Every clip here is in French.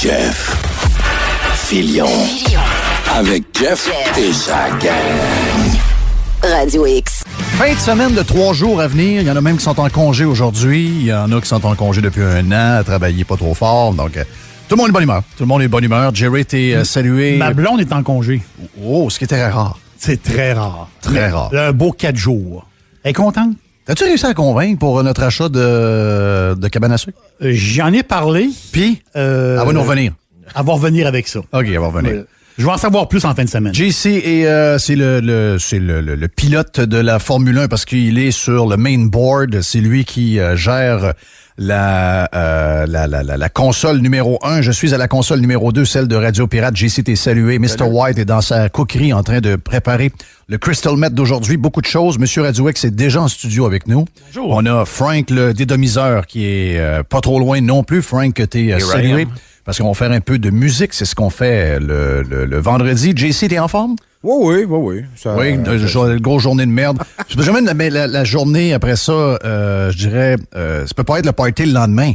Jeff Fillion. Avec Jeff et sa gang. Radio X. Fin de semaine de 3 jours à venir. Il y en a même qui sont en congé aujourd'hui. Il y en a qui sont en congé depuis 1 an, à travailler pas trop fort. Donc, tout le monde est de bonne humeur. Tout le monde est de bonne humeur. Jerry, t'es salué. Ma blonde est en congé. Oh, ce qui était très rare. C'est très rare. Très rare. Un beau 4 jours. Elle est contente? As-tu réussi à la convaincre pour notre achat de cabane à sucre? J'en ai parlé. Puis, elle va nous revenir. Elle va revenir avec ça. OK, elle va revenir. Je vais en savoir plus en fin de semaine. JC, c'est le pilote de la Formule 1 parce qu'il est sur le main board. C'est lui qui gère la console numéro 1. Je suis à la console numéro 2, celle de Radio Pirate. JC, t'es salué. Mr. White est dans sa coquerie en train de préparer le Crystal Met d'aujourd'hui. Beaucoup de choses. Monsieur Radio X est déjà en studio avec nous. Bonjour. On a Frank, le dédomiseur, qui est pas trop loin non plus. Frank, t'es salué. Parce qu'on va faire un peu de musique, c'est ce qu'on fait le vendredi. JC, t'es en forme? Oui. Une grosse journée de merde. Jamais la journée après ça, je dirais, ça peut pas être le party le lendemain.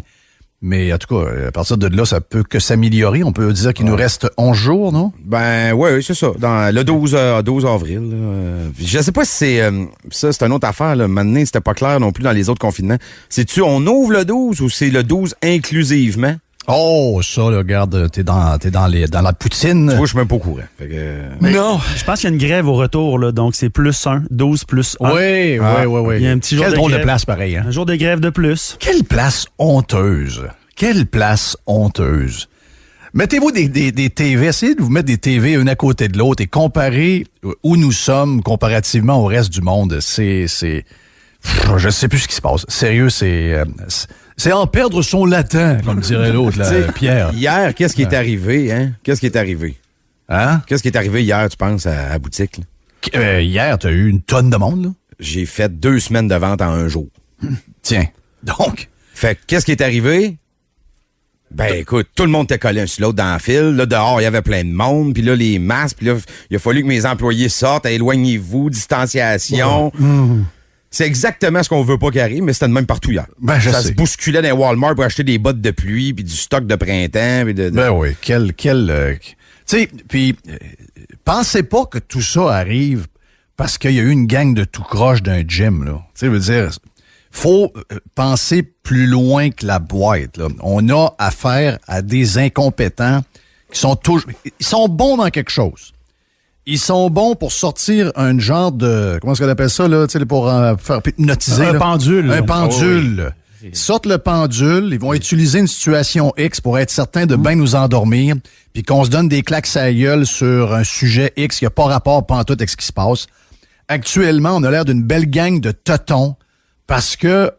Mais en tout cas, à partir de là, ça peut que s'améliorer. On peut dire qu'il nous reste 11 jours, non? Ben oui, c'est ça. Dans le 12 avril. Je sais pas si c'est... ça, c'est une autre affaire. Là. Maintenant, c'était pas clair non plus dans les autres confinements. C'est-tu on ouvre le 12 ou c'est le 12 inclusivement? Oh, ça, là, regarde, t'es dans la poutine. Tu vois, je suis même pas au courant. Non. Je pense qu'il y a une grève au retour, là, donc c'est +1, 12 +1. Oui. Il y a un petit jour Quel de drôle grève. de place, pareil. Hein? Un jour de grève de plus. Quelle place honteuse. Quelle place honteuse. Mettez-vous des TV, essayez de vous mettre des TV une à côté de l'autre et comparer où nous sommes comparativement au reste du monde. Je sais plus ce qui se passe. Sérieux, c'est en perdre son latin, comme dirait l'autre, là, Pierre. Hier, qu'est-ce qui est arrivé, hein? Qu'est-ce qui est arrivé? Hein? Qu'est-ce qui est arrivé hier, tu penses, à la boutique? Là? Hier, t'as eu une tonne de monde, là? J'ai fait 2 semaines de vente en un jour. Tiens, donc... Fait que, qu'est-ce qui est arrivé? Ben, écoute, tout le monde était collé un sur l'autre dans la file. Là, dehors, il y avait plein de monde. Puis là, les masques. Puis là, il a fallu que mes employés sortent. Éloignez-vous, distanciation. C'est exactement ce qu'on veut pas qu'il arrive, mais c'était de même partout hier. Ben, ça se bousculait dans les Walmart pour acheter des bottes de pluie puis du stock de printemps. Puis Ben oui, tu sais, puis pensez pas que tout ça arrive parce qu'il y a eu une gang de tout croche d'un gym, là. Tu sais, je veux dire, faut penser plus loin que la boîte, là. On a affaire à des incompétents qui sont ils sont bons dans quelque chose. Ils sont bons pour sortir un genre de... Comment est-ce qu'on appelle ça, là? Tu sais, pour faire hypnotiser. Un pendule. Un pendule. Oh, oui. Ils sortent le pendule, ils vont utiliser une situation X pour être certains de bien nous endormir, puis qu'on se donne des claques à la gueule sur un sujet X qui n'a pas rapport pantoute avec ce qui se passe. Actuellement, on a l'air d'une belle gang de totons parce que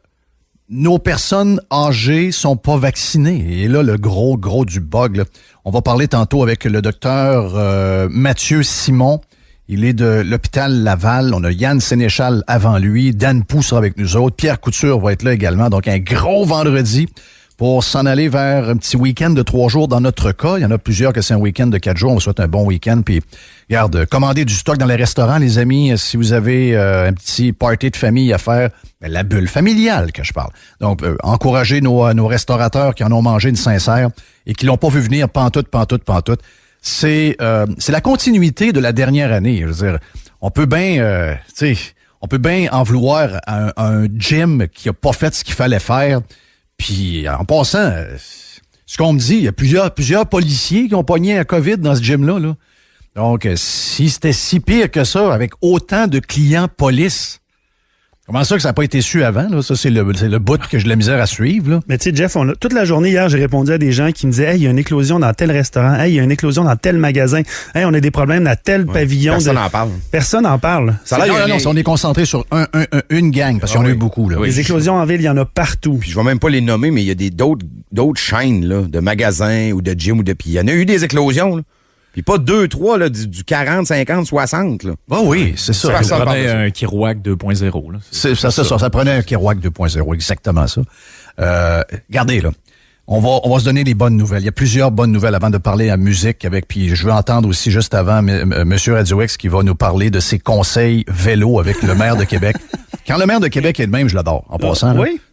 nos personnes âgées sont pas vaccinées. Et là, le gros du bug, là. On va parler tantôt avec le docteur Mathieu Simon. Il est de l'hôpital Laval. On a Yann Sénéchal avant lui. Dan Pou sera avec nous autres. Pierre Couture va être là également. Donc, un gros vendredi pour s'en aller vers un petit week-end de 3 jours dans notre cas. Il y en a plusieurs que c'est un week-end de 4 jours. On vous souhaite un bon week-end. Puis, regarde, commandez du stock dans les restaurants, les amis. Si vous avez un petit party de famille à faire, ben, la bulle familiale que je parle. Donc, encouragez nos restaurateurs qui en ont mangé une sincère et qui l'ont pas vu venir pantoute. C'est la continuité de la dernière année. Je veux dire, on peut bien en vouloir à un gym qui a pas fait ce qu'il fallait faire. Puis, en passant, ce qu'on me dit, il y a plusieurs policiers qui ont pogné un COVID dans ce gym-là. Là. Donc, si c'était si pire que ça, avec autant de clients police, comment ça que ça n'a pas été su avant? Là? Ça, c'est le bout que j'ai de la misère à suivre. Là. Mais tu sais, Jeff, toute la journée hier, j'ai répondu à des gens qui me disaient « Hey, il y a une éclosion dans tel restaurant. Hey, il y a une éclosion dans tel magasin. Hey, on a des problèmes dans tel pavillon. » Personne n'en parle. Personne n'en parle. Non, on est concentré sur une gang, parce qu'il y en a eu beaucoup. Là. Les éclosions en ville, il y en a partout. Puis je vais même pas les nommer, mais il y a d'autres chaînes là, de magasins ou de gym ou de... Puis il y en a eu des éclosions, là. Puis pas 2, 3, là, du 40, 50, 60. Là. Oh oui, c'est ça. Ça prenait un Kerouac 2.0. Là. Ça prenait un Kerouac 2.0, exactement ça. Regardez, là. On va se donner des bonnes nouvelles. Il y a plusieurs bonnes nouvelles avant de parler à musique avec, puis je veux entendre aussi juste avant Monsieur Radio X qui va nous parler de ses conseils vélo avec le maire de Québec. Quand le maire de Québec est le même, je l'adore, en passant. Oui.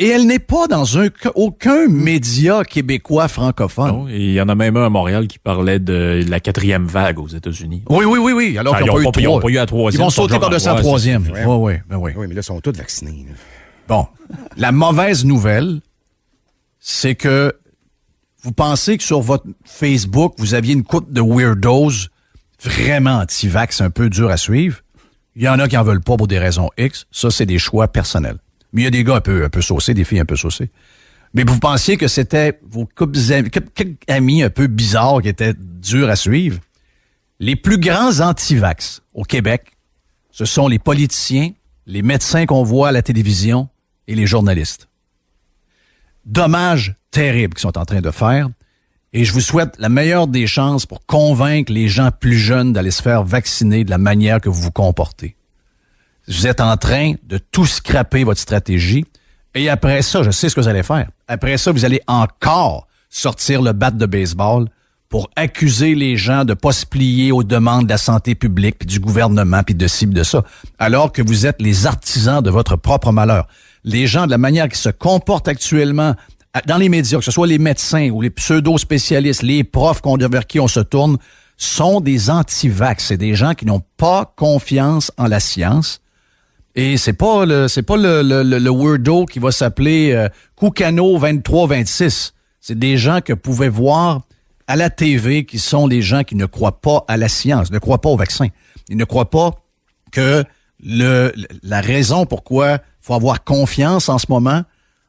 Et elle n'est pas dans aucun média québécois francophone. Non, et il y en a même un à Montréal qui parlait de la 4e vague aux États-Unis. Oui. Alors qu'ils n'ont pas eu ils n'ont pas eu la 3e. Ils vont sauter par-dessus la 3e. Oui. Oui, mais là, ils sont tous vaccinés. Là. Bon. La mauvaise nouvelle, c'est que vous pensez que sur votre Facebook, vous aviez une couple de weirdos vraiment anti-vax, un peu dur à suivre. Il y en a qui n'en veulent pas pour des raisons X. Ça, c'est des choix personnels. Mais il y a des gars un peu saucés, des filles un peu saucées. Mais vous pensiez que c'était vos quelques amis un peu bizarres qui étaient durs à suivre. Les plus grands anti-vax au Québec, ce sont les politiciens, les médecins qu'on voit à la télévision et les journalistes. Dommages terribles qu'ils sont en train de faire. Et je vous souhaite la meilleure des chances pour convaincre les gens plus jeunes d'aller se faire vacciner de la manière que vous vous comportez. Vous êtes en train de tout scraper votre stratégie. Et après ça, je sais ce que vous allez faire. Après ça, vous allez encore sortir le bat de baseball pour accuser les gens de ne pas se plier aux demandes de la santé publique, puis du gouvernement, puis de ci, de ça, alors que vous êtes les artisans de votre propre malheur. Les gens, de la manière qu'ils se comportent actuellement dans les médias, que ce soit les médecins ou les pseudo-spécialistes, les profs vers qui on se tourne, sont des anti-vax. C'est des gens qui n'ont pas confiance en la science. Et c'est pas le weirdo qui va s'appeler Koukano 2326. C'est des gens que vous pouvez voir à la TV qui sont des gens qui ne croient pas à la science, ne croient pas au vaccin. Ils ne croient pas que la raison pourquoi il faut avoir confiance en ce moment,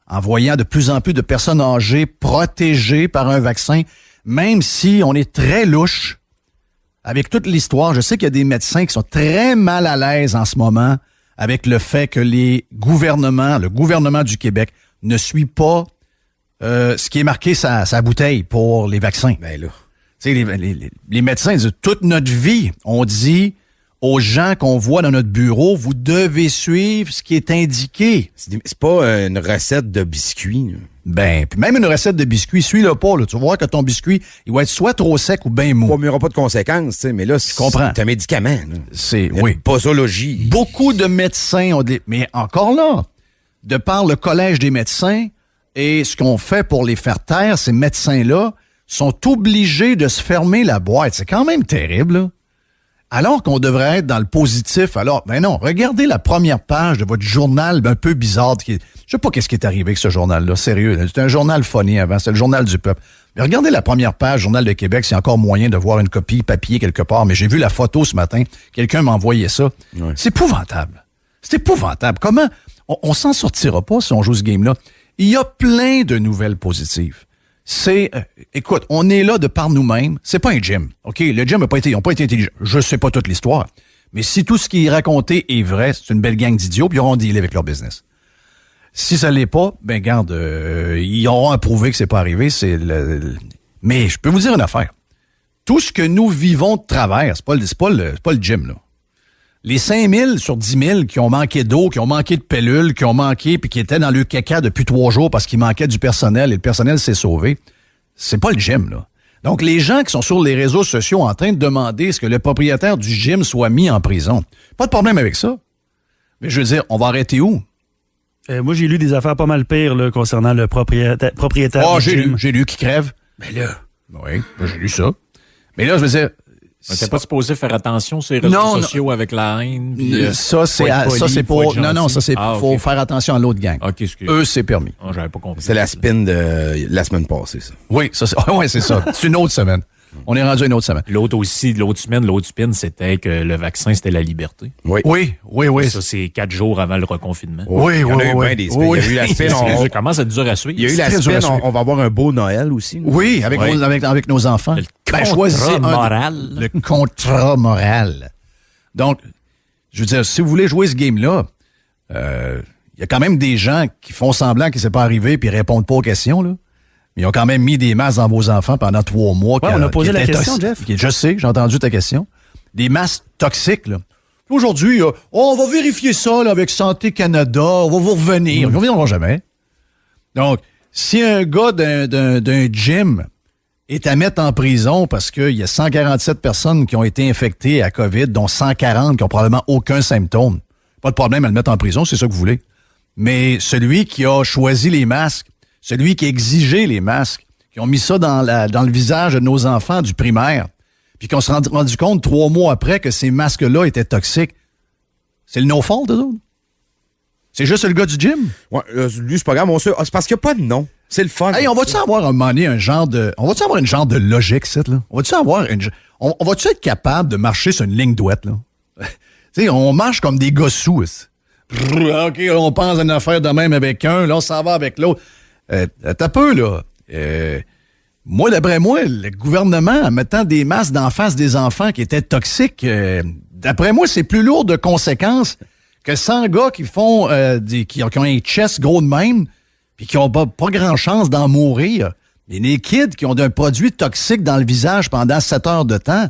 en voyant de plus en plus de personnes âgées protégées par un vaccin, même si on est très louche avec toute l'histoire. Je sais qu'il y a des médecins qui sont très mal à l'aise en ce moment avec le fait que le gouvernement du Québec ne suit pas ce qui est marqué sa bouteille pour les vaccins. Ben là. Tu sais, les médecins disent, toute notre vie, on dit aux gens qu'on voit dans notre bureau, vous devez suivre ce qui est indiqué. C'est pas une recette de biscuits. Là. Ben, puis même une recette de biscuits, suis-le pas. Là. Tu vas voir que ton biscuit, il va être soit trop sec ou bien mou. Il n'y aura pas de conséquences, tu sais, mais là, c'est un médicament. Là. C'est, oui. Posologie. Beaucoup de médecins ont des... Mais encore là, de par le Collège des médecins et ce qu'on fait pour les faire taire, ces médecins-là sont obligés de se fermer la boîte. C'est quand même terrible, là. Alors qu'on devrait être dans le positif, alors, ben non, regardez la première page de votre journal un peu bizarre. Je sais pas qu'est-ce qui est arrivé avec ce journal-là, sérieux. C'était un journal funny avant, c'est le journal du peuple. Mais regardez la première page, Journal de Québec, c'est encore moyen de voir une copie papier quelque part, mais j'ai vu la photo ce matin, quelqu'un m'a envoyé ça. Ouais. C'est épouvantable. C'est épouvantable. Comment? On s'en sortira pas si on joue ce game-là. Il y a plein de nouvelles positives. Écoute, on est là de par nous-mêmes. C'est pas un gym, OK? Le gym n'a pas été intelligent. Je sais pas toute l'histoire. Mais si tout ce qui est raconté est vrai, c'est une belle gang d'idiots, puis ils auront dealé avec leur business. Si ça l'est pas, ben garde, ils auront à prouver que c'est pas arrivé. Mais je peux vous dire une affaire. Tout ce que nous vivons de travers, c'est pas le gym, là. Les 5000 sur 10 000 qui ont manqué d'eau, qui ont manqué de pellules, qui ont manqué puis qui étaient dans le caca depuis 3 jours parce qu'il manquait du personnel et le personnel s'est sauvé, c'est pas le gym, là. Donc, les gens qui sont sur les réseaux sociaux en train de demander ce que le propriétaire du gym soit mis en prison, pas de problème avec ça. Mais je veux dire, on va arrêter où? Moi, j'ai lu des affaires pas mal pires là, concernant le propriétaire du gym. J'ai lu qui crève. Mais là... Oui, j'ai lu ça. Mais là, je veux dire... T'es pas supposé faire attention sur les réseaux sociaux avec la haine. Puis, ça, c'est pour... Non, ça, c'est faut faire attention à l'autre gang. Okay, eux, c'est permis. Oh, j'avais pas compris. C'est la spin de la semaine passée, ça. Oui, c'est ça. C'est une autre semaine. On est rendu à une autre semaine. L'autre spin, c'était que le vaccin, c'était la liberté. Oui. Ça, c'est 4 jours avant le reconfinement. Oui. Il y a eu la spin. Ça commence à être dur à suivre. Il y a eu la spin. On va avoir un beau Noël aussi. Oui, avec nos enfants. Le contrat moral. Donc, je veux dire, si vous voulez jouer ce game-là, il y a quand même des gens qui font semblant que c'est pas arrivé puis répondent pas aux questions, là. Ils ont quand même mis des masques dans vos enfants pendant 3 mois. Ouais, on a posé la question, Jeff. Je sais, j'ai entendu ta question. Des masques toxiques, là. Aujourd'hui, on va vérifier ça là, avec Santé Canada, on va vous revenir. On ne reviendra jamais. Donc, si un gars d'un gym est à mettre en prison parce qu'il y a 147 personnes qui ont été infectées à COVID, dont 140 qui ont probablement aucun symptôme, pas de problème à le mettre en prison, c'est ça que vous voulez. Mais celui qui a choisi les masques, celui qui a exigé les masques, qui ont mis ça dans le visage de nos enfants du primaire, puis qu'on s'est rendu compte 3 mois après que ces masques-là étaient toxiques, c'est le no-fault, eux autres? C'est juste le gars du gym? Ouais, lui, c'est pas grave, c'est parce qu'il n'y a pas de nom. C'est le fun. Hey, on va-tu avoir un moment donné un genre de... On va-tu avoir une genre de logique, ça, là? On va-tu être capable de marcher sur une ligne droite, là? Tu sais, on marche comme des gossous. OK, on pense à une affaire de même avec un, là, on s'en va avec l'autre. T'as peu, là. Moi, d'après moi, le gouvernement, en mettant des masques d'en face des enfants qui étaient toxiques, d'après moi, c'est plus lourd de conséquences que 100 gars qui font qui ont un chest gros de même puis qui ont pas grand chance d'en mourir. Et les kids qui ont un produit toxique dans le visage pendant 7 heures de temps,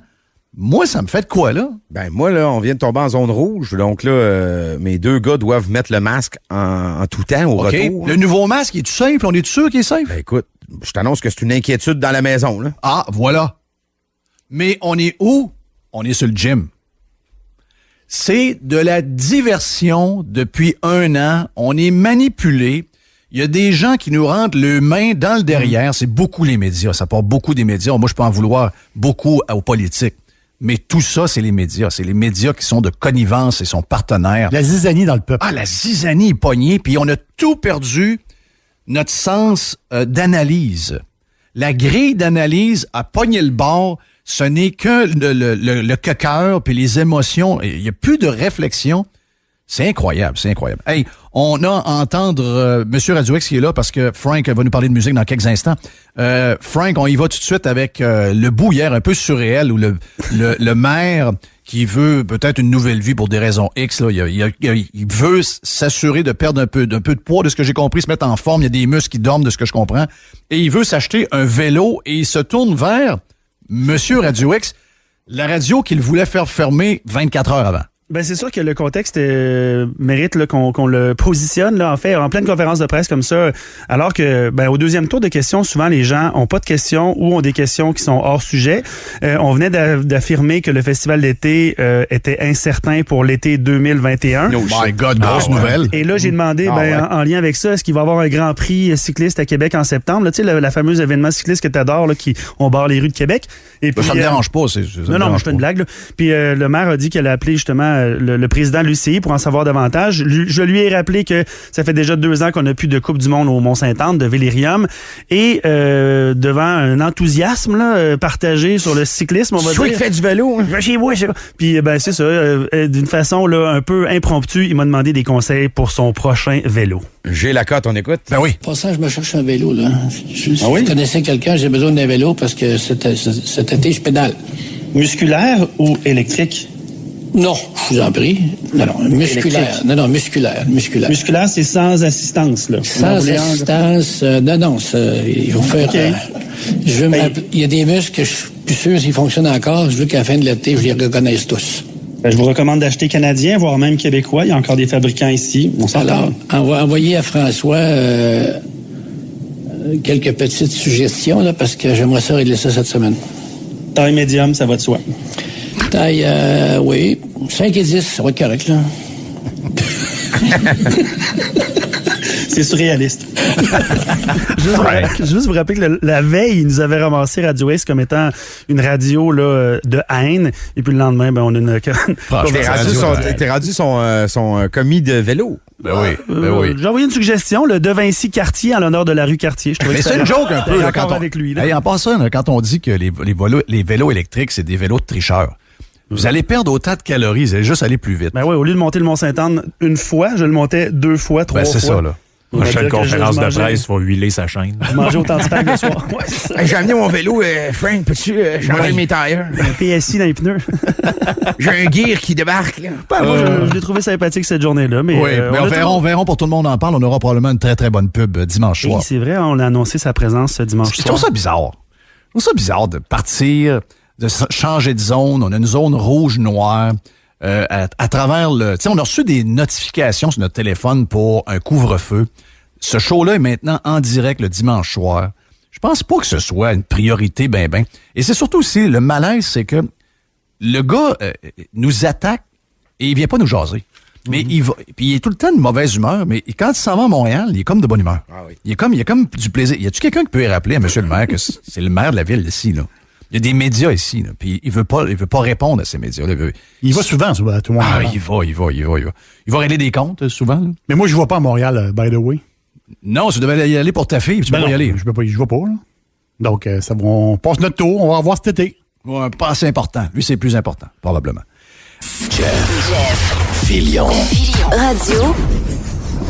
moi, ça me fait de quoi, là? Ben, moi, là, on vient de tomber en zone rouge. Donc, là, mes 2 gars doivent mettre le masque en tout temps au retour. Le nouveau masque, est-tu safe? On est sûr qu'il est safe? Ben, écoute, je t'annonce que c'est une inquiétude dans la maison, là. Ah, voilà. Mais on est où? On est sur le gym. C'est de la diversion depuis 1 an. On est manipulé. Il y a des gens qui nous rentrent les mains dans le derrière. C'est beaucoup les médias. Ça part beaucoup des médias. Moi, je peux en vouloir beaucoup aux politiques. Mais tout ça, c'est les médias. C'est les médias qui sont de connivence et sont partenaires. La zizanie dans le peuple. Ah, la zizanie est pognée. Puis on a tout perdu, notre sens d'analyse. La grille d'analyse a pogné le bord. Ce n'est que le cœur puis les émotions. Il n'y a plus de réflexion. C'est incroyable, c'est incroyable. Hey, on a à entendre Monsieur Radio X qui est là parce que Frank va nous parler de musique dans quelques instants. Frank, on y va tout de suite avec le bout hier un peu surréel où le maire qui veut peut-être une nouvelle vie pour des raisons X, là, il veut s'assurer de perdre un peu de poids, de ce que j'ai compris, se mettre en forme. Il y a des muscles qui dorment, de ce que je comprends. Et il veut s'acheter un vélo et il se tourne vers Monsieur Radio X, la radio qu'il voulait faire fermer 24 heures avant. Ben c'est sûr que le contexte mérite là, qu'on le positionne là, en fait en pleine conférence de presse comme ça, alors que au 2e tour de questions, souvent les gens ont pas de questions ou ont des questions qui sont hors sujet. On venait d'affirmer que le festival d'été était incertain pour l'été 2021. Oh my God, grosse nouvelle. Et là j'ai demandé en lien avec ça, est-ce qu'il va y avoir un grand prix cycliste à Québec en septembre, tu sais la fameuse événement cycliste que t'adores là, qui on barre les rues de Québec. Et puis, ça me dérange pas, non, je fais une blague là. Puis le maire a dit qu'elle a appelé justement le président de l'UCI pour en savoir davantage. Je lui ai rappelé que ça fait déjà 2 ans qu'on n'a plus de Coupe du Monde au Mont-Sainte-Anne, de Vélérium. Et devant un enthousiasme là, partagé sur le cyclisme, on va dire. Je fait du vélo. Hein. Chez moi, puis c'est ça. D'une façon là, un peu impromptue, il m'a demandé des conseils pour son prochain vélo. J'ai la cote, on écoute? Ben oui. Pour ça, je me cherche un vélo, là. Je connaissais quelqu'un, j'ai besoin d'un vélo parce que cet été, je pédale. Musculaire ou électrique? Non, je vous en prie. Non, musculaire. Électrique. Non, musculaire. Musculaire, c'est sans assistance, là. Sans assistance, non, il faut faire... Okay. Il y a des muscles que je suis plus sûr s'ils fonctionnent encore. Je veux qu'à la fin de l'été, je les reconnaisse tous. Je vous recommande d'acheter canadien, voire même québécois. Il y a encore des fabricants ici. On s'entend. Alors, envoyer à François quelques petites suggestions, là, parce que j'aimerais ça régler ça cette semaine. Taille médium, ça va de soi. Taille, oui, 5 et 10, ça va être correct, là. C'est surréaliste. Juste vous rappeler que la veille, il nous avait ramassé Radio X comme étant une radio là, de haine. Et puis le lendemain, on a une... T'es rendu son commis de vélo. Ben oui. J'ai envoyé une suggestion, le De Vinci Cartier en l'honneur de la rue Cartier. Mais c'est une joke un peu. Là, avec lui. Là. Hey, en passant, là, quand on dit que les vélos électriques, c'est des vélos de tricheurs, vous allez perdre autant de calories, vous allez juste aller plus vite. Ben oui, au lieu de monter le Mont-Sainte-Anne une fois, je le montais 2 fois, 3 fois. C'est ça, là. Prochaine conférence de presse, il va huiler sa chaîne. Manger autant de spag le soir. Hey, j'ai amené mon vélo, Frank, peux-tu changer mes tailleurs? Un PSI dans les pneus. J'ai un gear qui débarque, là. Moi, je l'ai trouvé sympathique cette journée-là. Mais, oui, mais on verra pour tout le monde en parle. On aura probablement une très, très bonne pub dimanche soir. Oui, c'est vrai, on a annoncé sa présence dimanche soir. Je trouve ça bizarre. Je trouve ça bizarre de partir, de changer de zone. On a une zone rouge-noire. À travers le... Tu sais, on a reçu des notifications sur notre téléphone pour un couvre-feu. Ce show-là est maintenant en direct le dimanche soir. Je pense pas que ce soit une priorité ben. Et c'est surtout aussi, le malaise, c'est que le gars nous attaque et il vient pas nous jaser. Mais il va. Puis il est tout le temps de mauvaise humeur, mais quand il s'en va à Montréal, il est comme de bonne humeur. Ah oui. Il y a comme du plaisir. Y a-tu quelqu'un qui peut y rappeler à M. le maire que c'est le maire de la ville ici, là? Il y a des médias ici, là, puis il veut pas répondre à ces médias-là. Il va souvent, tout le monde. Ah, il va. Il va régler des comptes, souvent, là. Mais moi, je ne vais pas à Montréal, by the way. Non, tu devais y aller pour ta fille, puis tu peux pas y aller. Je ne vais pas, là. Donc, on passe notre tour, on va revoir cet été. Ouais, pas assez important. Lui, c'est plus important, probablement. Jeff Fillion. Radio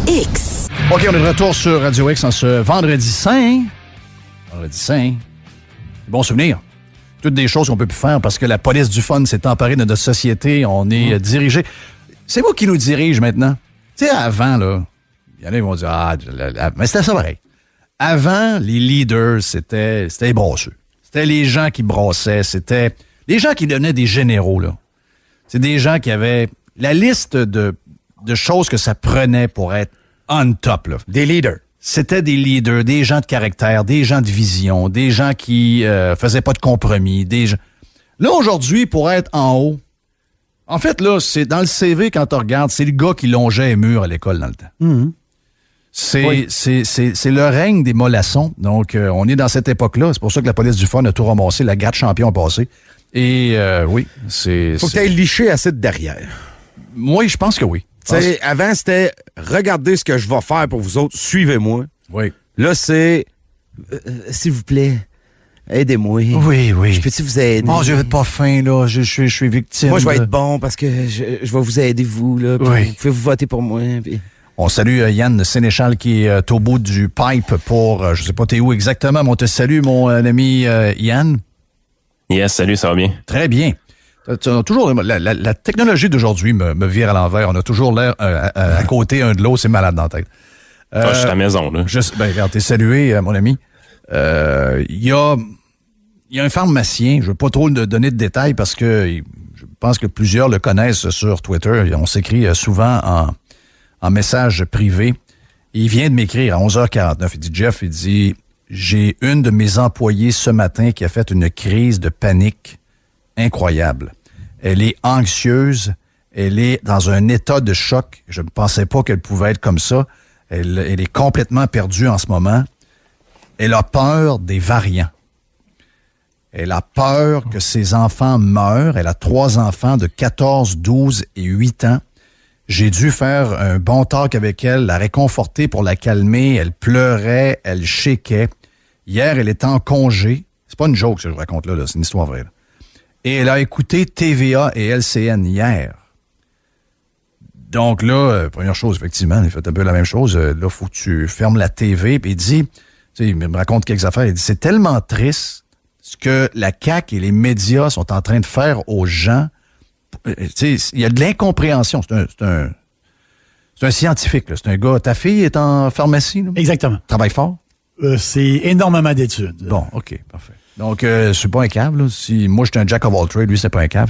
X. OK, on est de retour sur Radio X en ce vendredi saint. Vendredi saint. Bon souvenir. Toutes des choses qu'on peut plus faire parce que la police du fun s'est emparée de notre société. On est dirigé. C'est vous qui nous dirige maintenant. Tu sais, avant, là, il y en a qui vont dire, mais c'était ça pareil. Avant, les leaders, c'était les brasseux. C'était les gens qui brassaient. C'était les gens qui devenaient des généraux, là. C'est des gens qui avaient la liste de choses que ça prenait pour être on top, là. Des leaders. C'était des leaders, des gens de caractère, des gens de vision, des gens qui faisaient pas de compromis, des gens... Là, aujourd'hui, pour être en haut, en fait, là, c'est dans le CV, quand tu regardes, c'est le gars qui longeait les murs à l'école dans le temps. Mm-hmm. C'est le règne des mollassons. Donc, on est dans cette époque-là. C'est pour ça que la police du fun a tout ramassé, la gratte champion passé. Et oui, c'est... Faut que tu ailles licher assez de derrière. Oui, je pense que oui. Avant, c'était regardez ce que je vais faire pour vous autres, suivez-moi. Oui. Là, c'est s'il vous plaît, aidez-moi. Oui. Je peux-tu vous aider? Oh, je vais être pas fin, là. Je suis victime. Moi, je vais être bon parce que je vais vous aider, vous, là. Oui. Vous pouvez vous voter pour moi. Puis... On salue Yann Sénéchal qui est au bout du pipe pour, je sais pas t'es où exactement, mais on te salue, mon ami Yann. Yes, salut, ça va bien? Très bien. Toujours, la technologie d'aujourd'hui me vire à l'envers. On a toujours l'air à côté un de l'autre, c'est malade dans la tête. Je suis à la maison, là. Regarde, t'es salué, mon ami. Il y a un pharmacien, je ne veux pas trop donner de détails parce que je pense que plusieurs le connaissent sur Twitter. On s'écrit souvent en message privé. Il vient de m'écrire à 11h49. Il dit, Jeff, j'ai une de mes employées ce matin qui a fait une crise de panique incroyable. Elle est anxieuse, elle est dans un état de choc. Je ne pensais pas qu'elle pouvait être comme ça. Elle est complètement perdue en ce moment. Elle a peur des variants. Elle a peur que ses enfants meurent. Elle a 3 enfants de 14, 12 et 8 ans. J'ai dû faire un bon talk avec elle, la réconforter pour la calmer. Elle pleurait, elle shakeait. Hier, elle était en congé. C'est pas une joke que je vous raconte là, c'est une histoire vraie. Là. Et elle a écouté TVA et LCN hier. Donc là, première chose, effectivement, il fait un peu la même chose. Là, il faut que tu fermes la TV. Puis il dit, il me raconte quelques affaires. Il dit, c'est tellement triste ce que la CAQ et les médias sont en train de faire aux gens. Il y a de l'incompréhension. C'est un scientifique. Là. C'est un gars. Ta fille est en pharmacie? Là? Exactement. Travaille fort? C'est énormément d'études. Bon, OK, parfait. Donc, je suis pas un cave. Là. Si moi, je suis un jack of all trades, lui, c'est pas un cave.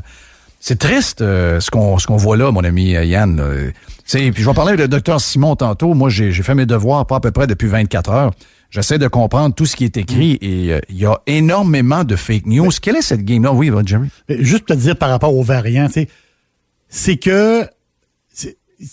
C'est triste ce qu'on voit là, mon ami Yann. Puis je vais parler avec le docteur Simon tantôt. Moi, j'ai fait mes devoirs pas à peu près depuis 24 heures. J'essaie de comprendre tout ce qui est écrit et il y a énormément de fake news. Quelle est cette game-là? Oui, Jerry? Juste pour te dire par rapport aux variants, c'est que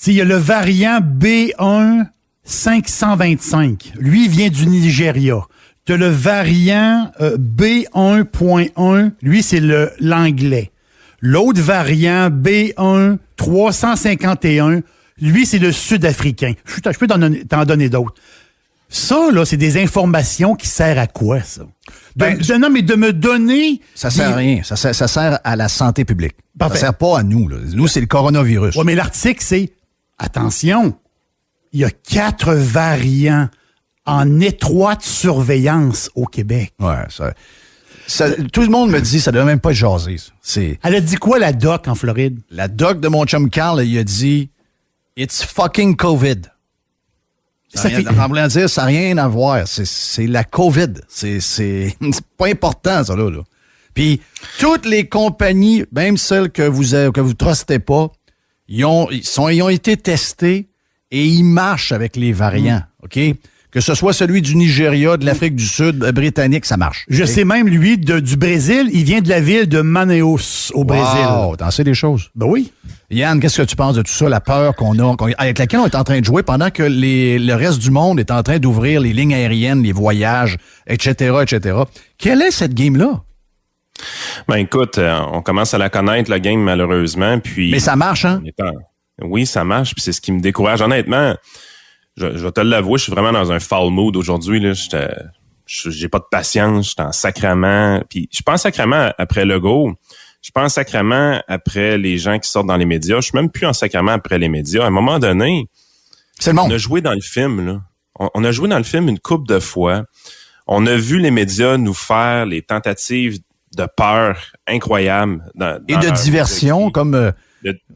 il y a le variant B1.525. Lui, il vient du Nigeria. Tu as le variant B1.1. Lui, c'est l'anglais. L'autre variant, B1.351, lui, c'est le sud-africain. Je peux t'en donner d'autres. Ça, là, c'est des informations qui servent à quoi, ça? Non, mais de me donner... Ça sert à rien. Ça sert à la santé publique. Parfait. Ça sert pas à nous. Là. Nous, c'est le coronavirus. Oui, mais l'article, c'est... Attention, il y a 4 variants en étroite surveillance au Québec. Ouais, tout le monde me dit, ça ne doit même pas être jasé. Elle a dit quoi, la doc, en Floride? La doc de mon chum Carl, il a dit « It's fucking COVID ». Ça n'a rien à voir. C'est la COVID. C'est pas important, ça, là. Puis, toutes les compagnies, même celles que vous trustez pas, ils ont été testés et ils marchent avec les variants, OK? Que ce soit celui du Nigeria, de l'Afrique du Sud, britannique, ça marche. Je sais même, lui, du Brésil, il vient de la ville de Manaus, au Brésil. Wow, t'en sais des choses. Ben oui. Yann, qu'est-ce que tu penses de tout ça, la peur avec laquelle on est en train de jouer pendant que le reste du monde est en train d'ouvrir les lignes aériennes, les voyages, etc., etc. Quelle est cette game-là? Ben écoute, on commence à la connaître, la game, malheureusement. Puis, mais ça marche, hein? Oui, ça marche, puis c'est ce qui me décourage. Honnêtement, je vais te l'avouer, je suis vraiment dans un foul mood aujourd'hui. Là. J'ai pas de patience, je suis en sacrament. Puis je pense sacrament après Legault. Je pense sacrément après les gens qui sortent dans les médias. Je suis même plus en sacrément après les médias. À un moment donné, on a joué dans le film, là. On a joué dans le film une couple de fois. On a vu les médias nous faire les tentatives de peur incroyables. Et de diversion, comme...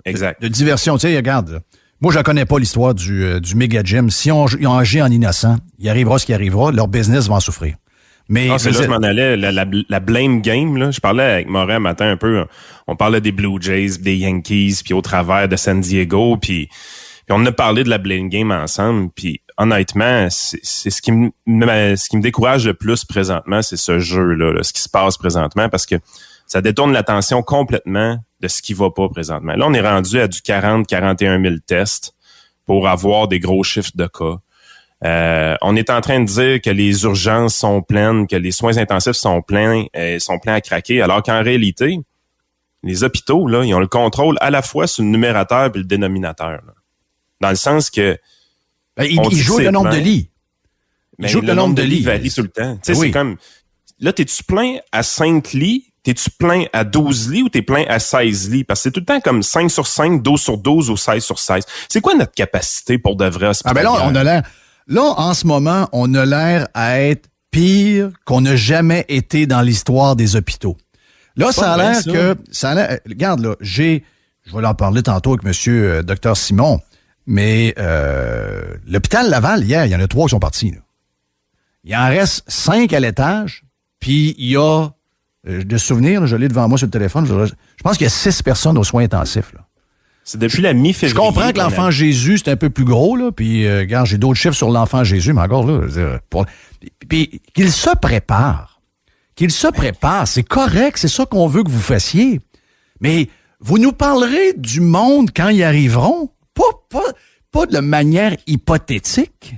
exact. De diversion. Tu sais, regarde, là. Moi, je ne connais pas l'histoire du méga gym. Si ils ont agi en innocent, il arrivera ce qui arrivera. Leur business va en souffrir. Mais c'est là que je m'en allais, la blame game, là. Je parlais avec Morin un matin un peu, on parlait des Blue Jays, des Yankees, puis au travers de San Diego, puis on a parlé de la blame game ensemble, puis honnêtement, c'est ce qui me décourage le plus présentement, c'est ce jeu-là, là, ce qui se passe présentement, parce que ça détourne l'attention complètement de ce qui va pas présentement. Là, on est rendu à du 40-41 000 tests pour avoir des gros chiffres de cas. On est en train de dire que les urgences sont pleines, que les soins intensifs sont pleins à craquer, alors qu'en réalité, les hôpitaux, là, ils ont le contrôle à la fois sur le numérateur et le dénominateur. Là. Dans le sens que... ils jouent le nombre de lits. Mais le nombre de lits varie tout le temps. Tu sais, c'est comme... Là, t'es-tu plein à 5 lits? T'es-tu plein à 12 lits ou t'es plein à 16 lits? Parce que c'est tout le temps comme 5 sur 5, 12 sur 12 ou 16 sur 16. C'est quoi notre capacité pour de vrai hospitalière? Là, on a l'air... Là, en ce moment, on a l'air à être pire qu'on n'a jamais été dans l'histoire des hôpitaux. Là, ça a l'air que... regarde, là, je vais en parler tantôt avec monsieur Dr Simon, mais l'hôpital Laval, hier, il y en a 3 qui sont partis. Là. Il en reste 5 à l'étage, puis il y a, de souvenirs, je l'ai devant moi sur le téléphone, je pense qu'il y a 6 personnes aux soins intensifs. Là. C'est depuis la mi-février. Je comprends que l'enfant Jésus, c'est un peu plus gros, là, puis regarde, j'ai d'autres chiffres sur l'enfant Jésus, mais encore là, puis qu'il se prépare, c'est correct, c'est ça qu'on veut que vous fassiez, mais vous nous parlerez du monde quand ils arriveront, pas de manière hypothétique.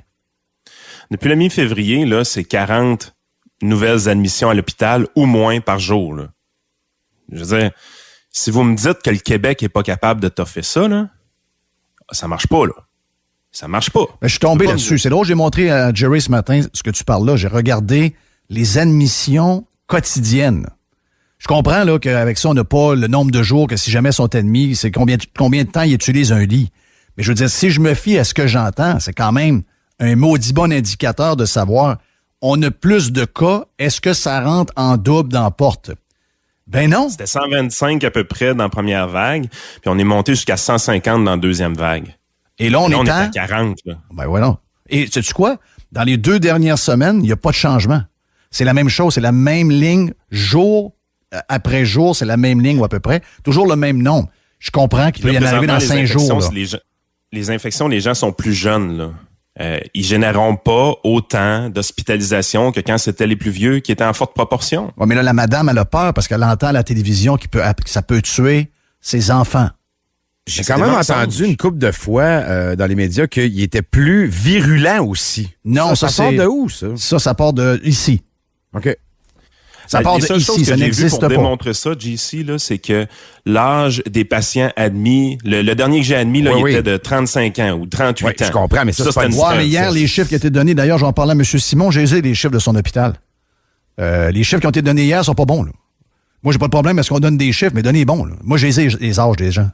Depuis la mi-février, là, c'est 40 nouvelles admissions à l'hôpital ou moins par jour. Là. Je veux dire, si vous me dites que le Québec est pas capable de toffer ça, là, ça marche pas, là. Ça marche pas. Ben, je suis tombé là-dessus. C'est drôle, j'ai montré à Jerry ce matin ce que tu parles là. J'ai regardé les admissions quotidiennes. Je comprends là qu'avec ça, on n'a pas le nombre de jours que si jamais ils sont admis, c'est combien de temps ils utilisent un lit. Mais je veux dire, si je me fie à ce que j'entends, c'est quand même un maudit bon indicateur de savoir on a plus de cas, est-ce que ça rentre en double dans la porte? Ben non. C'était 125 à peu près dans la première vague, puis on est monté jusqu'à 150 dans la deuxième vague. Et là, on est à 40. Là. Ben voilà. Et sais-tu quoi? Dans les 2 dernières semaines, il n'y a pas de changement. C'est la même chose, c'est la même ligne, jour après jour, c'est la même ligne ou à peu près. Toujours le même nombre. Je comprends qu'il peut y en arriver dans 5 jours. Là. Les infections, les gens sont plus jeunes, là. Ils généreront pas autant d'hospitalisation que quand c'était les plus vieux qui étaient en forte proportion. Ouais, mais là, la madame, elle a peur parce qu'elle entend à la télévision que ça peut tuer ses enfants. J'ai quand même entendu une couple de fois dans les médias qu'il était plus virulent aussi. Non, ça part de où, ça? Ça part de ici. OK. Ça part de ici, ça n'existe pas. Pour démontrer ça, JC, là, c'est que l'âge des patients admis, le dernier que j'ai admis, là, il était de 35 ans ou 38 ans. Je comprends, mais ça c'est pas une mais hier, les chiffres qui ont été donnés, d'ailleurs, j'en parlais à M. Simon, j'ai eu les chiffres de son hôpital. Les chiffres qui ont été donnés hier sont pas bons, là. Moi, j'ai pas de problème à ce qu'on donne des chiffres, mais donnez les bons, là. Moi, j'ai les âges des gens.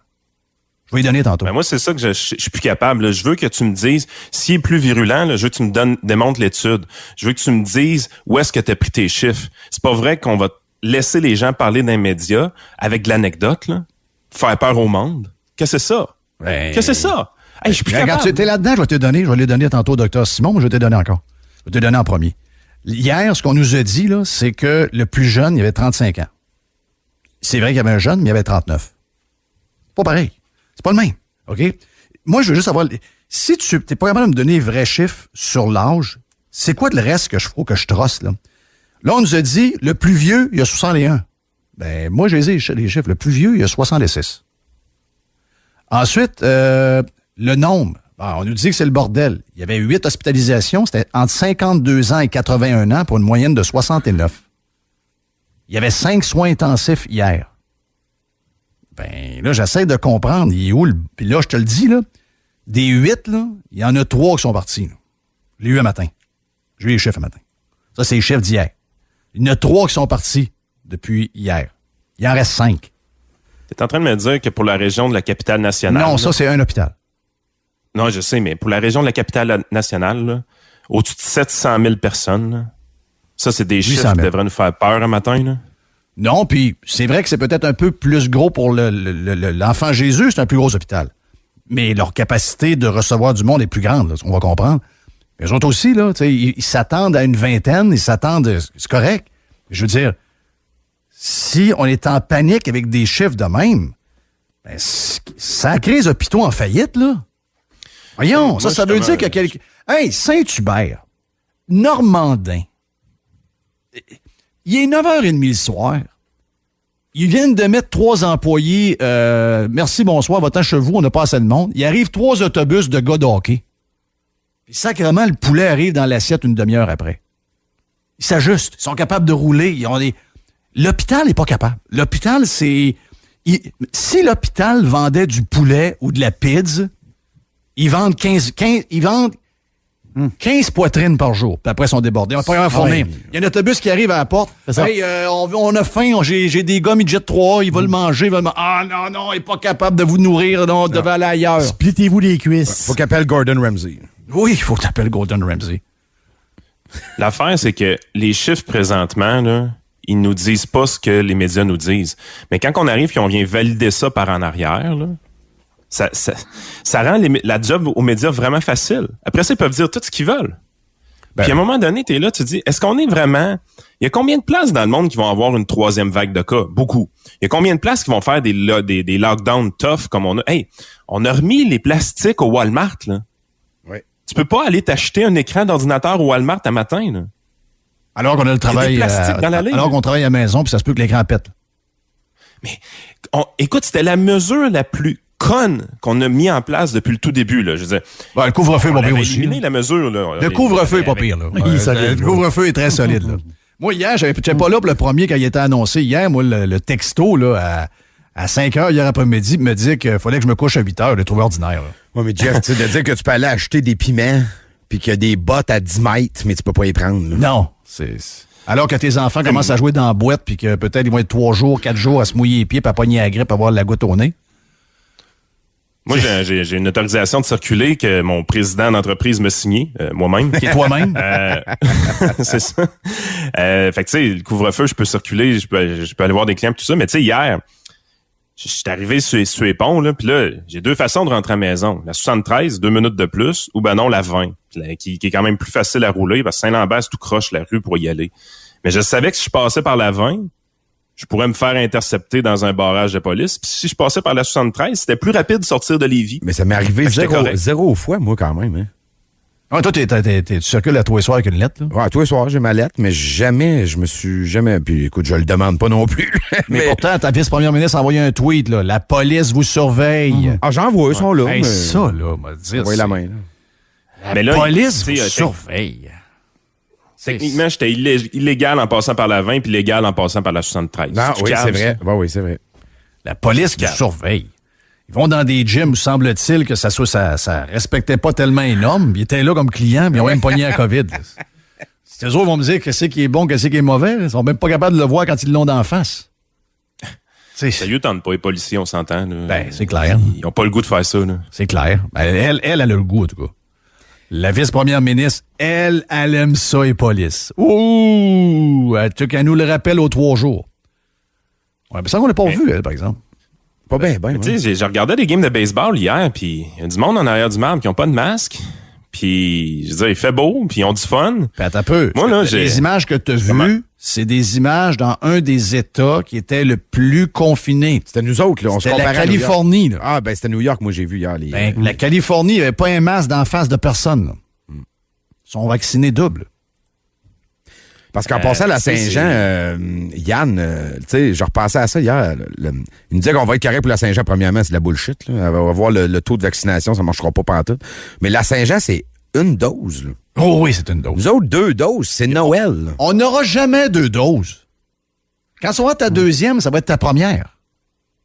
Je vais y donner tantôt. Ben moi, c'est ça que je suis plus capable. Là. Je veux que tu me dises, s'il est plus virulent, là, je veux que tu me démontres l'étude. Je veux que tu me dises où est-ce que tu as pris tes chiffres. C'est pas vrai qu'on va laisser les gens parler dans les médias avec de l'anecdote, là, faire peur au monde. Qu'est-ce que c'est ça? Qu'est-ce que c'est ça? Hey, je suis plus capable. Quand tu étais là-dedans, je vais les donner tantôt au Dr Simon, mais je vais te les donner encore. Je vais te les donner en premier. Hier, ce qu'on nous a dit, là, c'est que le plus jeune, il avait 35 ans. C'est vrai qu'il y avait un jeune, mais il avait 39. Pas pareil. C'est pas le même, OK? Moi, je veux juste savoir, si tu n'es pas capable de me donner les vrais chiffres sur l'âge, c'est quoi le reste que je faut que je trosse, là? Là, on nous a dit, le plus vieux, il y a 61. Ben, moi, j'ai les chiffres. Le plus vieux, il y a 66. Ensuite, le nombre. Bon, on nous dit que c'est le bordel. Il y avait 8 hospitalisations. C'était entre 52 ans et 81 ans pour une moyenne de 69. Il y avait 5 soins intensifs hier. Ben, là, j'essaie de comprendre. Il est où le... Puis là, je te le dis, là, des 8, là, il y en a 3 qui sont partis. Là. Je l'ai eu un matin. J'ai eu les chiffres un matin. Ça, c'est les chiffres d'hier. Il y en a 3 qui sont partis depuis hier. Il en reste 5. Tu es en train de me dire que pour la région de la capitale nationale... Non, ça, c'est un hôpital. Non, je sais, mais pour la région de la capitale nationale, là, au-dessus de 700 000 personnes, là, ça, c'est des chiffres qui devraient nous faire peur un matin. Là. Non, puis c'est vrai que c'est peut-être un peu plus gros pour l'enfant Jésus, c'est un plus gros hôpital. Mais leur capacité de recevoir du monde est plus grande, là, on va comprendre. Mais eux autres aussi, là, ils s'attendent à une vingtaine, ils s'attendent... C'est correct. Je veux dire, si on est en panique avec des chiffres de même, ben, ça crée les hôpitaux en faillite, là. Voyons, moi, ça veut dire que quelqu'un... Hey, Saint-Hubert, Normandin, il est 9h30 le soir. Ils viennent de mettre 3 employés. Merci, bonsoir, va-t'en chez vous, on n'a pas assez de monde. Il arrive 3 autobus de gars de hockey. Puis sacrément, le poulet arrive dans l'assiette une demi-heure après. Ils s'ajustent, ils sont capables de rouler. Ils ont des... L'hôpital n'est pas capable. L'hôpital, c'est... Si l'hôpital vendait du poulet ou de la pizza, ils vendent 15 poitrines par jour. Puis après, ils sont débordés. On va pas informer. Il y a un autobus qui arrive à la porte. Hey, on a faim. J'ai des gars midget 3. Ils veulent manger. Ah non, il n'est pas capable de vous nourrir. Non, devez aller ailleurs. Splittez-vous les cuisses. Faut qu'il appelle Gordon Ramsay. Oui, il faut que tu appelles Gordon Ramsay. L'affaire, c'est que les chiffres présentement, là, ils nous disent pas ce que les médias nous disent. Mais quand on arrive et on vient valider ça par en arrière, là, ça rend la job aux médias vraiment facile. Après ça, ils peuvent dire tout ce qu'ils veulent. Puis à un moment donné, tu es là, tu te dis, est-ce qu'on est vraiment... Il y a combien de places dans le monde qui vont avoir une 3e vague de cas? Beaucoup. Il y a combien de places qui vont faire des lockdowns tough comme on a... Hey, on a remis les plastiques au Walmart, là. Oui. Tu peux pas aller t'acheter un écran d'ordinateur au Walmart un matin, là. Alors qu'on a le travail... alors qu'on travaille à la maison, puis ça se peut que l'écran pète. Mais, écoute, c'était la mesure la plus conne qu'on a mis en place depuis le tout début, là. Je veux dire, le couvre-feu est pas pire aussi. Éliminé la mesure, là. Le couvre-feu est pas pire, là. Le couvre-feu est très solide, là. Moi, hier, j'étais pas là pour le premier quand il était annoncé. Hier, moi, le texto, là, à 5 h hier après-midi, me disait qu'il fallait que je me couche à 8 h, je l'ai trouvé ordinaire. Oui, mais Jeff, tu sais, de dire que tu peux aller acheter des piments puis qu'il y a des bottes à 10 mètres, mais tu peux pas y prendre, là. Non, alors que tes enfants commencent à jouer dans la boîte puis que peut-être ils vont être 3 jours, 4 jours à se mouiller les pieds puis à pogner la grippe, à avoir la goutte au nez. Moi, j'ai une autorisation de circuler que mon président d'entreprise m'a signé, moi-même. Qui est toi-même? C'est ça. Fait que tu sais, le couvre-feu, je peux circuler, je peux aller voir des clients et tout ça. Mais tu sais, hier, je suis arrivé sur les ponts, là, puis là, j'ai 2 façons de rentrer à la maison. La 73, 2 minutes de plus, ou ben non, la 20, qui est quand même plus facile à rouler, parce que Saint-Lambert, c'est tout croche la rue pour y aller. Mais je savais que si je passais par la 20, je pourrais me faire intercepter dans un barrage de police. Puis si je passais par la 73, c'était plus rapide de sortir de Lévis. Mais ça m'est arrivé 0 fois, moi, quand même. Hein. Ah, toi, tu circules à tous les soirs avec une lettre, là? Ouais, tous les soirs, j'ai ma lettre, mais je me suis jamais... Puis écoute, je le demande pas non plus. mais pourtant, ta vice-première ministre a envoyé un tweet, là. La police vous surveille. Ah, j'en vois, ils sont là. Hey, ça, là, on va dire. Envoyez la main, là. La police vous surveille. Techniquement, j'étais illégal en passant par la 20 puis légal en passant par la 73. Non, oui, c'est vrai. Oui, c'est vrai. La police qui surveille. Ils vont dans des gyms où semble-t-il que ça respectait pas tellement les normes. Ils étaient là comme clients, mais ils ont même pogné la COVID. Ces autres vont me dire qu'est-ce qui est bon, qu'est-ce qui est mauvais. Ils sont même pas capables de le voir quand ils l'ont d'en face. Sérieux, tente pas les policiers, on s'entend. Là. Ben, c'est clair. Ils ont pas le goût de faire ça. Là. C'est clair. Ben, elle a le goût, en tout cas. La vice-première ministre, elle aime ça, les polices. Ouh! Elle nous le rappelle aux 3 jours. Ouais, mais ça, on l'a pas vu, elle, par exemple. Pas bien. Tu sais, j'ai regardé des games de baseball hier, puis il y a du monde en arrière du marbre qui n'ont pas de masque. Puis, je veux dire, il fait beau, puis ils ont du fun. Puis attends un peu. Moi, là, les images que tu as vues, c'est des images dans un des États qui était le plus confiné. C'était nous autres, là. On se comparait la Californie, là. Ah, ben, c'était New York, moi, j'ai vu hier. La Californie, il n'y avait pas un masque d'en face de personne, là. Ils sont vaccinés double. Parce qu'en passant à la Saint-Jean, Yann, tu sais, je repensais à ça hier. Il nous disait qu'on va être carré pour la Saint-Jean, premièrement, c'est de la bullshit. Là. On va voir le taux de vaccination, ça ne marchera pas pantoute. Mais la Saint-Jean, c'est une dose. Là. Oh oui, c'est une dose. Nous autres, 2 doses, c'est Noël. Là. On n'aura jamais 2 doses. Quand ça va être ta deuxième, ça va être ta première.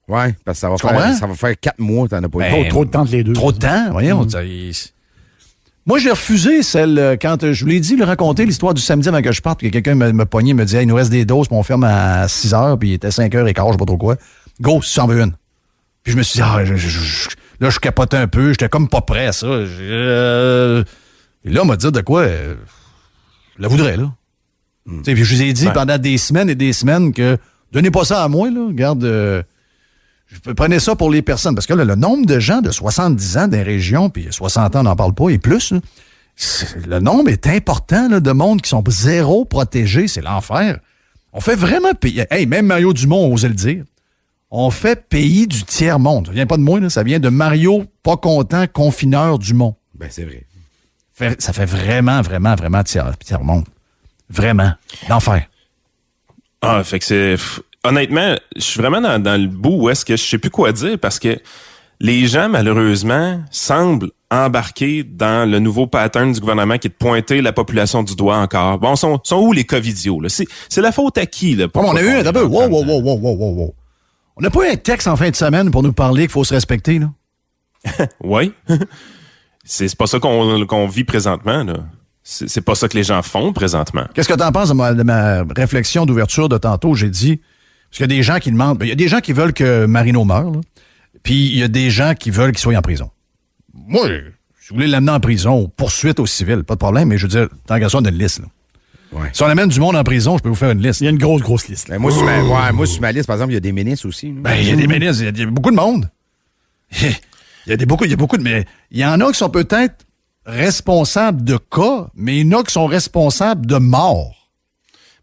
Oui, parce que ça va faire 4 mois, t'en as pas eu. Trop de temps entre les deux. Trop de temps, voyons. Moi, j'ai refusé celle, quand je vous l'ai dit, lui raconter l'histoire du samedi avant que je parte, que quelqu'un me pognait, me disait, il nous reste des doses, puis on ferme à 6 heures, puis il était 5h15, je sais pas trop quoi. Go, si tu en veux une. Puis je me suis dit, là, je capotais un peu, j'étais comme pas prêt à ça. Et là, on m'a dit de quoi, je la voudrais, là. Puis je vous ai dit pendant des semaines et des semaines que, donnez pas ça à moi, là, regarde, prenez ça pour les personnes, parce que là, le nombre de gens de 70 ans dans les régions, puis 60 ans, on n'en parle pas, et plus, là, le nombre est important là, de monde qui sont zéro protégés, c'est l'enfer. On fait vraiment pays. Hey, même Mario Dumont osait le dire. On fait pays du tiers-monde. Ça vient pas de moi, là, ça vient de Mario pas content, confineur Dumont. Ben, c'est vrai. Ça fait vraiment, vraiment, vraiment tiers-monde. Vraiment. L'enfer. Ah, fait que c'est... Honnêtement, je suis vraiment dans le bout où est-ce que je sais plus quoi dire parce que les gens, malheureusement, semblent embarquer dans le nouveau pattern du gouvernement qui est de pointer la population du doigt encore. Bon, sont où les covidios, là? C'est la faute à qui, là? On a eu un peu. Wow. On n'a pas eu un texte en fin de semaine pour nous parler qu'il faut se respecter, là? Oui. C'est pas ça qu'on vit présentement, là. C'est pas ça que les gens font présentement. Qu'est-ce que t'en penses de ma réflexion d'ouverture de tantôt? J'ai dit... Parce qu'il y a des gens qui demandent... Il y a des gens qui veulent que Marino meure, là. Puis il y a des gens qui veulent qu'il soit en prison. Moi, si vous voulez l'amener en prison, poursuite au civil, pas de problème, mais je veux dire, tant qu'à ça, on a une liste, là. Ouais. Si on amène du monde en prison, je peux vous faire une liste. Il y a une grosse liste. Ben, moi, sur ma liste, par exemple, il y a des ministres aussi. Ben, il y a des ministres, il y a beaucoup de monde. Il y a beaucoup de... Mais il y en a qui sont peut-être responsables de cas, mais il y en a qui sont responsables de morts.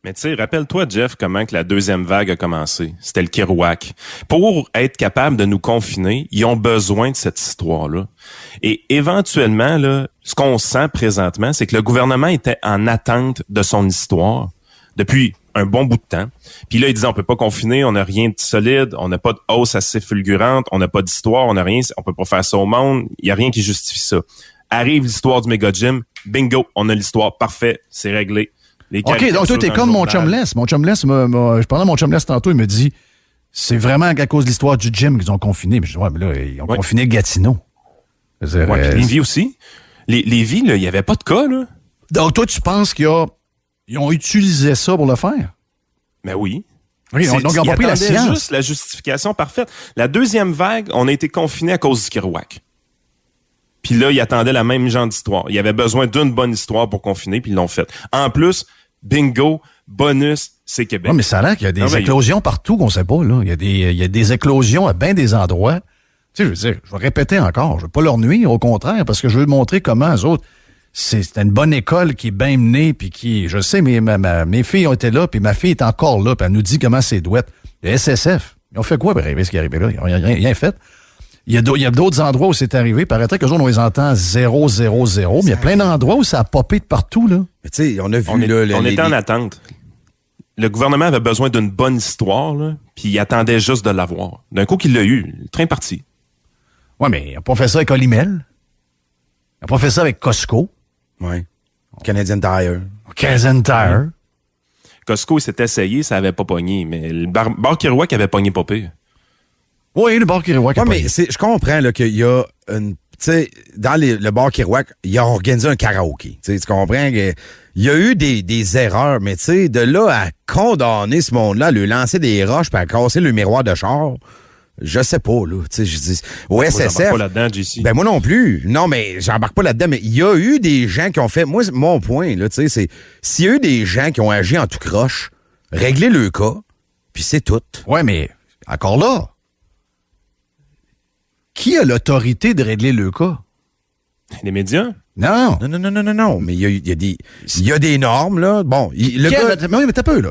Mais tu sais, rappelle-toi, Jeff, comment que la deuxième vague a commencé. C'était le Kerouac. Pour être capable de nous confiner, ils ont besoin de cette histoire-là. Et éventuellement, là, ce qu'on sent présentement, c'est que le gouvernement était en attente de son histoire depuis un bon bout de temps. Puis là, ils disaient, on peut pas confiner, on n'a rien de solide, on n'a pas de hausse assez fulgurante, on n'a pas d'histoire, on n'a rien, on peut pas faire ça au monde, il y a rien qui justifie ça. Arrive l'histoire du méga gym, bingo, on a l'histoire, parfait, c'est réglé. OK, donc toi, t'es comme mon chum Les. Mon chum Les, je parlais à mon chum Les tantôt, il me dit, c'est vraiment à cause de l'histoire du gym qu'ils ont confiné. Mais je dis, ouais, mais là, ils ont confiné Gatineau. Lévis aussi. Lévis, là, il n'y avait pas de cas, là. Donc toi, tu penses qu'ils ont utilisé ça pour le faire? Ben oui. Oui, donc ils n'ont pas pris la science. C'est juste la justification parfaite. La deuxième vague, on a été confinés à cause du Kerouac. Puis là, ils attendaient la même genre d'histoire. Il y avait besoin d'une bonne histoire pour confiner, puis ils l'ont fait. En plus, bingo, bonus, c'est Québec. Oui, mais ça a l'air qu'il y a des éclosions partout qu'on sait pas, là. Il y a des éclosions à bien des endroits. Tu sais, je veux dire, je vais répéter encore, je veux pas leur nuire, au contraire, parce que je veux montrer comment eux autres, c'est une bonne école qui est bien menée, puis qui, je sais, mes filles ont été là, puis ma fille est encore là, puis elle nous dit comment c'est douette. Le SSF, ils ont fait quoi pour arriver ce qui est arrivé là? Ils n'ont rien fait. Il y a d'autres endroits où c'est arrivé. Paraîtrait qu'eux autres, on les entend 0, 0, 0. Mais il y a plein d'endroits où ça a popé de partout, là. Mais tu sais, on a vu... On était en attente. Le gouvernement avait besoin d'une bonne histoire, là, puis il attendait juste de l'avoir. D'un coup qu'il l'a eu, le train parti. Oui, mais ils n'ont pas fait ça avec Olimel. Ils n'ont pas fait ça avec Costco. Oui. Canadian Tire. Canadian Tire. Costco, il s'est essayé, ça n'avait pas pogné. Mais le bar Kerouac avait pogné pas pire. Oui, le bar Kerouac a pogné. Mais je comprends là, qu'il y a une... Tu sais, dans le bar Kerouac, il a organisé un karaoké. Tu comprends qu'il y a eu des erreurs, mais tu sais, de là à condamner ce monde-là, à lui lancer des roches puis à casser le miroir de char, je sais pas, là. Tu sais, je dis... Au SSF... J'embarque pas là-dedans, JC. Ben moi non plus. Non, mais j'embarque pas là-dedans, mais il y a eu des gens qui ont fait... Moi, mon point, là, tu sais, c'est... S'il y a eu des gens qui ont agi en tout croche, réglez le cas, puis c'est tout. Ouais, mais encore là... Qui a l'autorité de régler le cas? Les médias? Non. Non. Mais il y a des normes, là. Bon, mais t'as peu, là.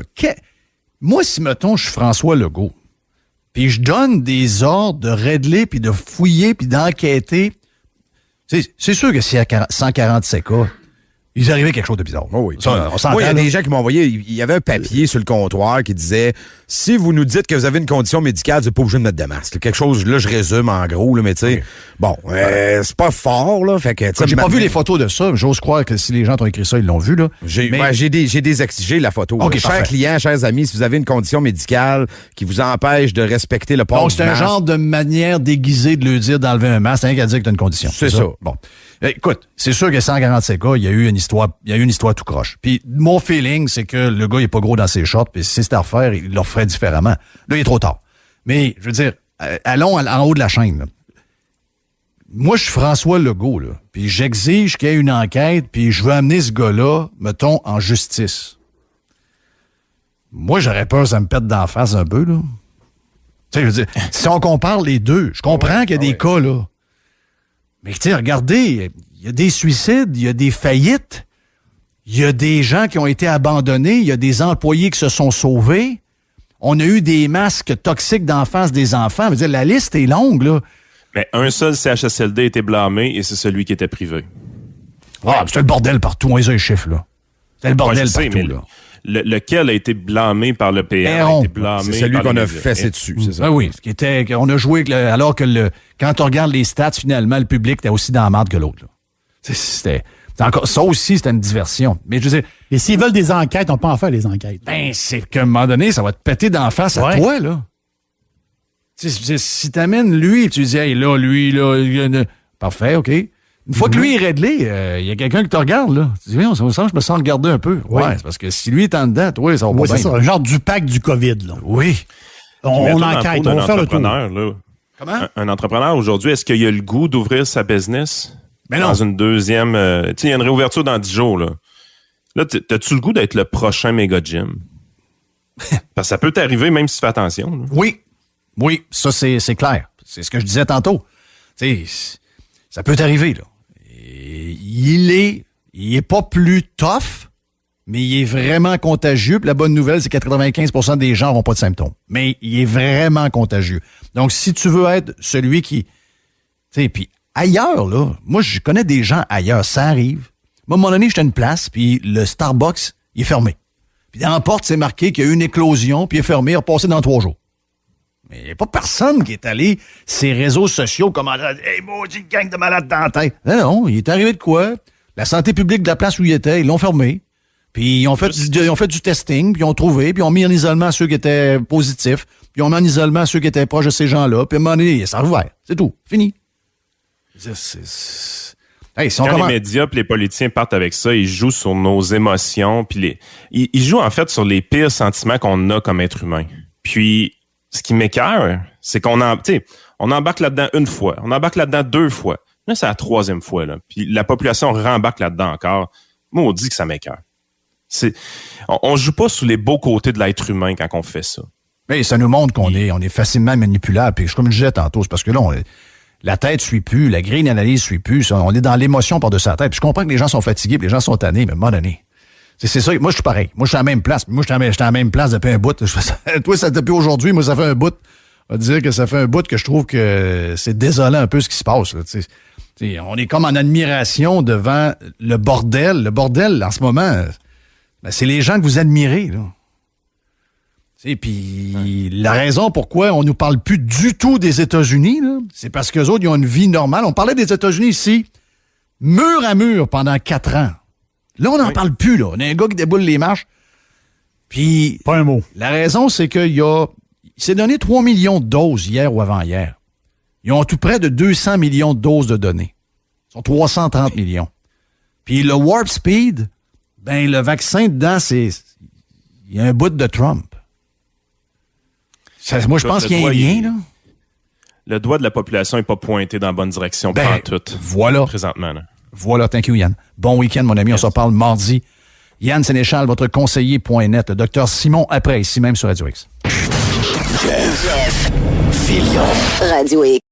Moi, si, mettons, je suis François Legault, puis je donne des ordres de régler, puis de fouiller, puis d'enquêter, c'est sûr que s'il y a 147 cas, Il est arrivé quelque chose de bizarre. Oh oui. Ça, on s'entend, Moi, il y a là. des gens qui m'ont envoyé, il y avait un papier sur le comptoir qui disait si vous nous dites que vous avez une condition médicale, vous n'êtes pas obligé de mettre de masque. Quelque chose, là, je résume en gros, là, mais tu sais, bon, c'est pas fort, là. Fait que, J'ai pas vu les photos de ça, mais j'ose croire que si les gens t'ont écrit ça, ils l'ont vu, là. J'ai la photo. OK, chers parfait. clients, chers amis, si vous avez une condition médicale qui vous empêche de respecter le port Donc, du c'est un masque, genre de manière déguisée de lui dire d'enlever un masque. C'est rien qu'à dire que t'as une condition. C'est ça. Bon. Écoute, c'est sûr que 147 cas, il y a eu une histoire tout croche. Puis mon feeling, c'est que le gars, il est pas gros dans ses shorts, puis si c'était à refaire, il le referait différemment. Là, il est trop tard. Mais, je veux dire, allons en haut de la chaîne, là. Moi, je suis François Legault, là. Puis j'exige qu'il y ait une enquête, puis je veux amener ce gars-là, mettons, en justice. Moi, j'aurais peur que ça me pète d'en face un peu, là. Tu sais, je veux dire, si on compare les deux, je comprends qu'il y a des cas, là. Mais tu sais, regardez, il y a des suicides, il y a des faillites, il y a des gens qui ont été abandonnés, il y a des employés qui se sont sauvés. On a eu des masques toxiques d'en face des enfants. Je veux dire, la liste est longue, là. Mais un seul CHSLD a été blâmé et c'est celui qui était privé. Ah, c'était le bordel partout. On les a les chiffres, là. C'était le bordel je sais, partout, mais là. Lequel a été blâmé par le PM a été blâmé c'est celui par qu'on les a médias. fessé dessus, c'est ça. Ah oui, on a joué, alors que quand on regarde les stats, finalement, le public était aussi dans la merde que l'autre, là. C'était encore, ça aussi, c'était une diversion. Mais je veux dire, Et s'ils veulent des enquêtes, on peut en faire les enquêtes. ben, c'est qu'à un moment donné, ça va te péter d'en face à toi, là. Tu sais, si t'amènes lui, tu dis, hey, là, lui, là, parfait, OK. Une fois que lui est réglé, il y a quelqu'un qui te regarde, là. Tu dis, oui, ça me semble, je me sens regarder un peu. Oui. Ouais, c'est parce que si lui est en dedans, toi, ça va Oui, pas c'est bien. ça, un genre du pack du COVID, là. Oui. On Mettons dans enquête, le on peau va faire le tour. entrepreneur, là. Comment? Un entrepreneur aujourd'hui, est-ce qu'il a le goût d'ouvrir sa business Mais non. dans une deuxième... tu sais, il y a une réouverture dans 10 jours, là. Là, t'as-tu le goût d'être le prochain méga gym? Parce que ça peut t'arriver même si tu fais attention, là. Oui, ça, c'est clair. C'est ce que je disais tantôt. Tu sais, ça peut t'arriver, là. Et il est pas plus tough, mais il est vraiment contagieux. Puis la bonne nouvelle, c'est que 95% des gens n'auront pas de symptômes. Mais il est vraiment contagieux. Donc, si tu veux être celui qui... Tu sais, puis ailleurs, là, moi, je connais des gens ailleurs, ça arrive. Moi, à un moment donné, j'étais à une place, puis le Starbucks, il est fermé. Puis dans la porte, c'est marqué qu'il y a eu une éclosion, puis il est fermé, il est repassé dans 3 jours. Mais il n'y a pas personne qui est allé ces réseaux sociaux comme hey, maudit gang de malades dans la tête. Non, il est arrivé de quoi? La santé publique de la place où il était, ils l'ont fermé. Puis ils ont fait du testing, puis ils ont trouvé, puis ils ont mis en isolement ceux qui étaient positifs, puis ils ont mis en isolement ceux qui étaient proches de ces gens-là, puis à un moment donné, ça a rouvert. C'est tout. Fini. Hey, si on Quand commence... les médias et les politiciens partent avec ça, ils jouent sur nos émotions, puis ils jouent en fait sur les pires sentiments qu'on a comme être humain. Puis ce qui m'écoeure, c'est qu'on embarque là-dedans une fois, on embarque là-dedans 2 fois. Là, c'est la 3e fois, là. Puis la population rembarque là-dedans encore. Moi, on dit que ça m'écoeure. On joue pas sur les beaux côtés de l'être humain quand on fait ça. Mais ça nous montre qu'on est facilement manipulable. Puis comme je disais tantôt, c'est parce que là, la tête suit plus, la grille d'analyse suit plus. On est dans l'émotion par-dessus la tête. Puis je comprends que les gens sont fatigués, puis les gens sont tannés, mais à un moment donné. C'est ça. Moi, je suis pareil. Moi, je suis à la même place. Moi, j'étais à la même place depuis un bout. Toi, ça depuis aujourd'hui. Moi, ça fait un bout. On va dire que ça fait un bout que je trouve que c'est désolant un peu ce qui se passe. Là, on est comme en admiration devant le bordel. Le bordel, en ce moment, ben, c'est les gens que vous admirez. Puis la raison pourquoi on nous parle plus du tout des États-Unis, là, c'est parce qu'eux autres, ils ont une vie normale. On parlait des États-Unis ici, mur à mur pendant 4 ans. Là, on n'en parle plus. Là. On a un gars qui déboule les marches. Puis, pas un mot. La raison, c'est qu'il s'est donné 3 millions de doses hier ou avant-hier. Ils ont tout près de 200 millions de doses de données. Ils sont 330 millions. Puis le Warp Speed, ben le vaccin dedans, il y a un bout de Trump. Moi, je pense qu'il y a un lien, là. Le doigt de la population n'est pas pointé dans la bonne direction Ben, tout. Voilà. Présentement, là. Voilà, thank you, Yann. Bon week-end, mon ami. On se reparle mardi. Yann Sénéchal, votre conseiller.net. Le docteur Simon après, ici même sur Radio X. Jeff Fillion. Radio X.